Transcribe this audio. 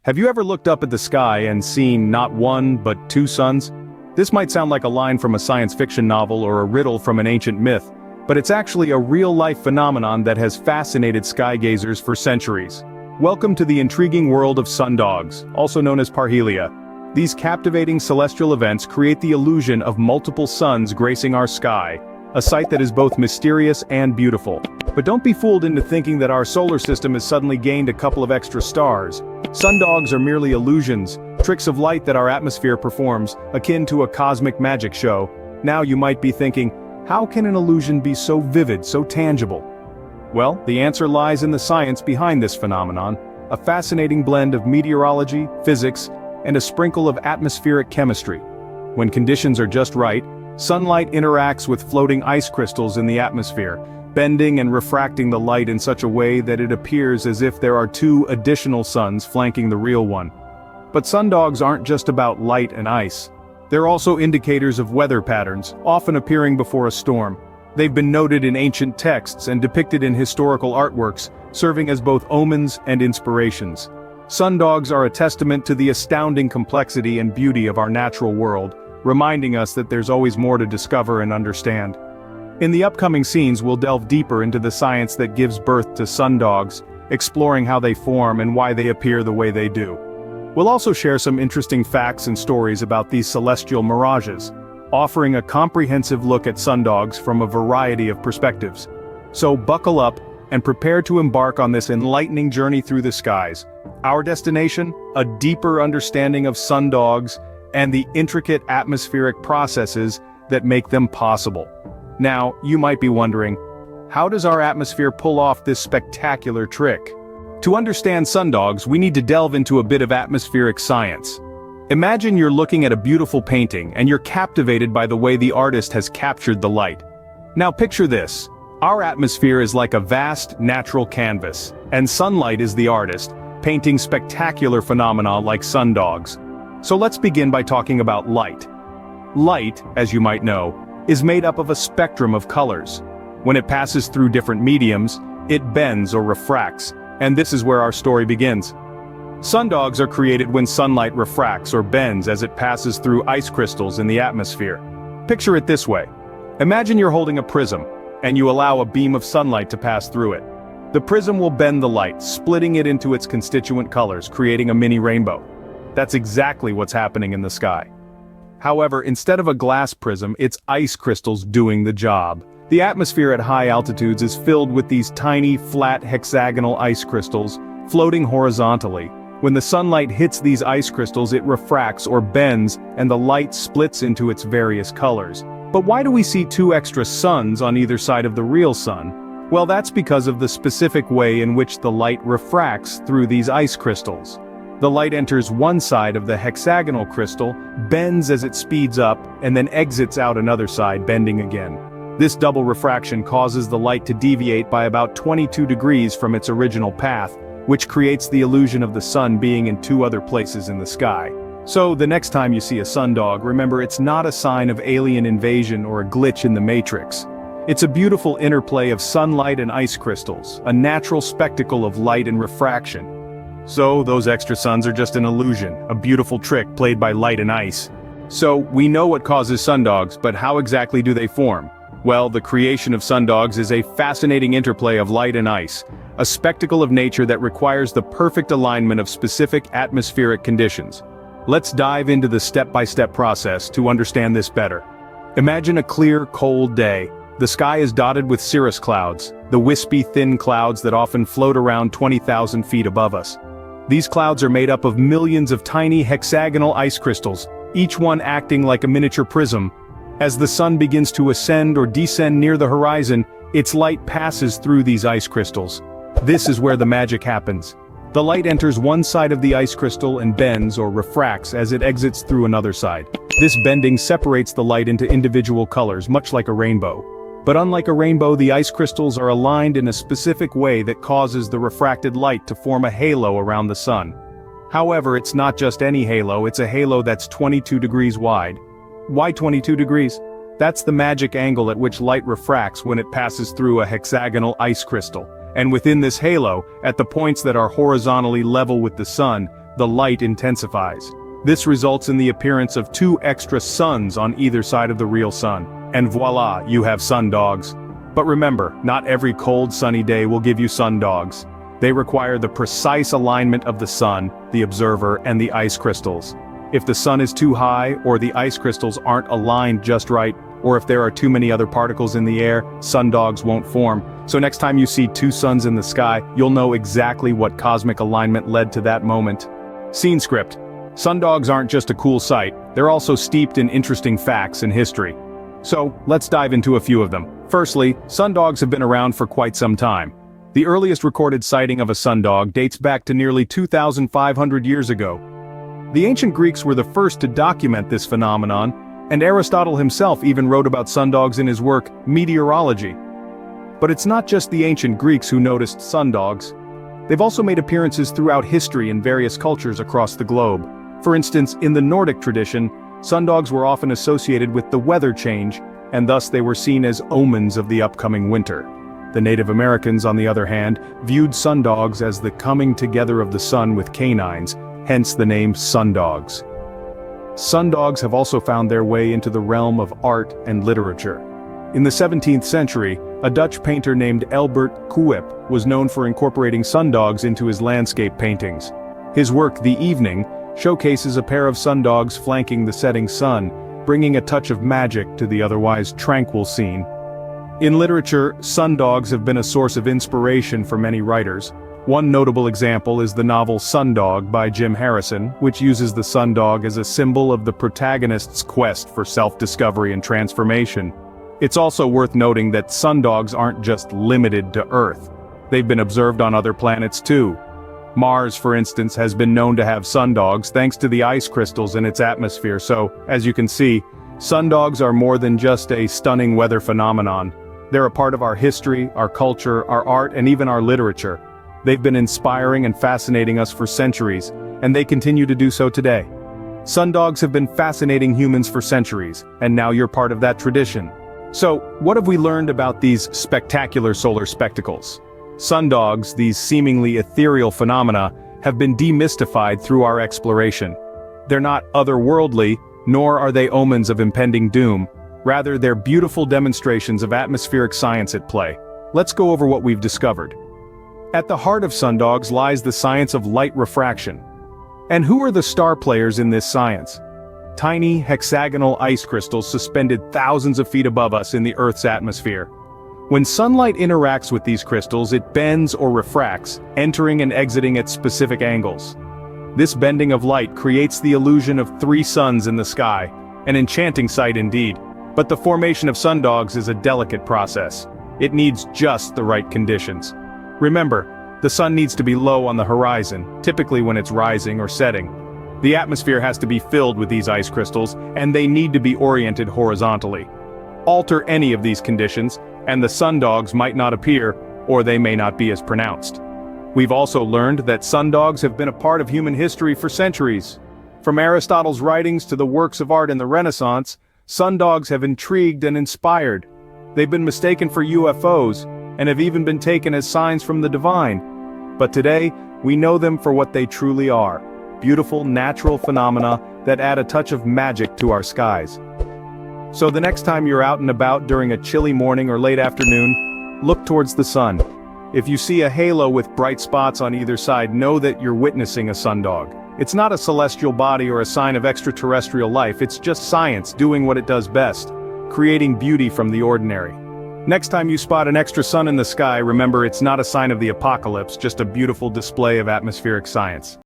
Have you ever looked up at the sky and seen not one, but two suns? This might sound like a line from a science fiction novel or a riddle from an ancient myth, but it's actually a real-life phenomenon that has fascinated skygazers for centuries. Welcome to the intriguing world of sundogs, also known as parhelia. These captivating celestial events create the illusion of multiple suns gracing our sky, a sight that is both mysterious and beautiful. But don't be fooled into thinking that our solar system has suddenly gained a couple of extra stars. Sundogs are merely illusions, tricks of light that our atmosphere performs, akin to a cosmic magic show. Now you might be thinking, how can an illusion be so vivid, so tangible? Well, the answer lies in the science behind this phenomenon, a fascinating blend of meteorology, physics, and a sprinkle of atmospheric chemistry. When conditions are just right, sunlight interacts with floating ice crystals in the atmosphere, bending and refracting the light in such a way that it appears as if there are two additional suns flanking the real one. But sundogs aren't just about light and ice. They're also indicators of weather patterns, often appearing before a storm. They've been noted in ancient texts and depicted in historical artworks, serving as both omens and inspirations. Sundogs are a testament to the astounding complexity and beauty of our natural world, reminding us that there's always more to discover and understand. In the upcoming scenes, we'll delve deeper into the science that gives birth to sundogs, exploring how they form and why they appear the way they do. We'll also share some interesting facts and stories about these celestial mirages, offering a comprehensive look at sundogs from a variety of perspectives. So buckle up and prepare to embark on this enlightening journey through the skies. Our destination? A deeper understanding of sundogs and the intricate atmospheric processes that make them possible. Now, you might be wondering, how does our atmosphere pull off this spectacular trick? To understand sundogs, we need to delve into a bit of atmospheric science. Imagine you're looking at a beautiful painting and you're captivated by the way the artist has captured the light. Now picture this. Our atmosphere is like a vast, natural canvas, and sunlight is the artist, painting spectacular phenomena like sundogs. So let's begin by talking about light. Light, as you might know, is made up of a spectrum of colors. When it passes through different mediums, it bends or refracts, and this is where our story begins. Sundogs are created when sunlight refracts or bends as it passes through ice crystals in the atmosphere. Picture it this way. Imagine you're holding a prism, and you allow a beam of sunlight to pass through it. The prism will bend the light, splitting it into its constituent colors, creating a mini rainbow. That's exactly what's happening in the sky. However, instead of a glass prism, it's ice crystals doing the job. The atmosphere at high altitudes is filled with these tiny, flat, hexagonal ice crystals, floating horizontally. When the sunlight hits these ice crystals, it refracts or bends, and the light splits into its various colors. But why do we see two extra suns on either side of the real sun? Well, that's because of the specific way in which the light refracts through these ice crystals. The light enters one side of the hexagonal crystal, bends as it speeds up, and then exits out another side, bending again. This double refraction causes the light to deviate by about 22 degrees from its original path, which creates the illusion of the sun being in two other places in the sky. So, the next time you see a sundog, remember it's not a sign of alien invasion or a glitch in the matrix. It's a beautiful interplay of sunlight and ice crystals, a natural spectacle of light and refraction. So, those extra suns are just an illusion, a beautiful trick played by light and ice. So, we know what causes sundogs, but how exactly do they form? Well, the creation of sundogs is a fascinating interplay of light and ice, a spectacle of nature that requires the perfect alignment of specific atmospheric conditions. Let's dive into the step-by-step process to understand this better. Imagine a clear, cold day. The sky is dotted with cirrus clouds, the wispy, thin clouds that often float around 20,000 feet above us. These clouds are made up of millions of tiny hexagonal ice crystals, each one acting like a miniature prism. As the sun begins to ascend or descend near the horizon, its light passes through these ice crystals. This is where the magic happens. The light enters one side of the ice crystal and bends or refracts as it exits through another side. This bending separates the light into individual colors, much like a rainbow. But unlike a rainbow, the ice crystals are aligned in a specific way that causes the refracted light to form a halo around the sun. However, it's not just any halo, it's a halo that's 22 degrees wide. Why 22 degrees? That's the magic angle at which light refracts when it passes through a hexagonal ice crystal. And within this halo, at the points that are horizontally level with the sun, the light intensifies. This results in the appearance of two extra suns on either side of the real sun. And voila, you have sundogs. But remember, not every cold sunny day will give you sundogs. They require the precise alignment of the sun, the observer, and the ice crystals. If the sun is too high, or the ice crystals aren't aligned just right, or if there are too many other particles in the air, sundogs won't form. So next time you see two suns in the sky, you'll know exactly what cosmic alignment led to that moment. Scene script. Sundogs aren't just a cool sight, they're also steeped in interesting facts and history. So, let's dive into a few of them. Firstly, sundogs have been around for quite some time. The earliest recorded sighting of a sundog dates back to nearly 2,500 years ago. The ancient Greeks were the first to document this phenomenon, and Aristotle himself even wrote about sundogs in his work, Meteorology. But it's not just the ancient Greeks who noticed sundogs. They've also made appearances throughout history in various cultures across the globe. For instance, in the Nordic tradition, sundogs were often associated with the weather change, and thus they were seen as omens of the upcoming winter. The Native Americans, on the other hand, viewed sundogs as the coming together of the sun with canines, hence the name sundogs. Sundogs have also found their way into the realm of art and literature. In the 17th century, a Dutch painter named Albert Kuip was known for incorporating sundogs into his landscape paintings. His work, The Evening, showcases a pair of sundogs flanking the setting sun, bringing a touch of magic to the otherwise tranquil scene. In literature, sundogs have been a source of inspiration for many writers. One notable example is the novel Sundog by Jim Harrison, which uses the sundog as a symbol of the protagonist's quest for self-discovery and transformation. It's also worth noting that sundogs aren't just limited to Earth. They've been observed on other planets too. Mars, for instance, has been known to have sundogs thanks to the ice crystals in its atmosphere, so, as you can see, sundogs are more than just a stunning weather phenomenon. They're a part of our history, our culture, our art, and even our literature. They've been inspiring and fascinating us for centuries, and they continue to do so today. Sundogs have been fascinating humans for centuries, and now you're part of that tradition. So, what have we learned about these spectacular solar spectacles? Sundogs, these seemingly ethereal phenomena, have been demystified through our exploration. They're not otherworldly, nor are they omens of impending doom. Rather, they're beautiful demonstrations of atmospheric science at play. Let's go over what we've discovered. At the heart of sundogs lies the science of light refraction. And who are the star players in this science? Tiny, hexagonal ice crystals suspended thousands of feet above us in the Earth's atmosphere. When sunlight interacts with these crystals, it bends or refracts, entering and exiting at specific angles. This bending of light creates the illusion of three suns in the sky, an enchanting sight indeed. But the formation of sundogs is a delicate process. It needs just the right conditions. Remember, the sun needs to be low on the horizon, typically when it's rising or setting. The atmosphere has to be filled with these ice crystals, and they need to be oriented horizontally. Alter any of these conditions, and the sundogs might not appear, or they may not be as pronounced. We've also learned that sundogs have been a part of human history for centuries. From Aristotle's writings to the works of art in the Renaissance, sundogs have intrigued and inspired. They've been mistaken for UFOs, and have even been taken as signs from the divine. But today, we know them for what they truly are: beautiful natural phenomena that add a touch of magic to our skies. So the next time you're out and about during a chilly morning or late afternoon, look towards the sun. If you see a halo with bright spots on either side, know that you're witnessing a sundog. It's not a celestial body or a sign of extraterrestrial life, it's just science doing what it does best, creating beauty from the ordinary. Next time you spot an extra sun in the sky, remember it's not a sign of the apocalypse, just a beautiful display of atmospheric science.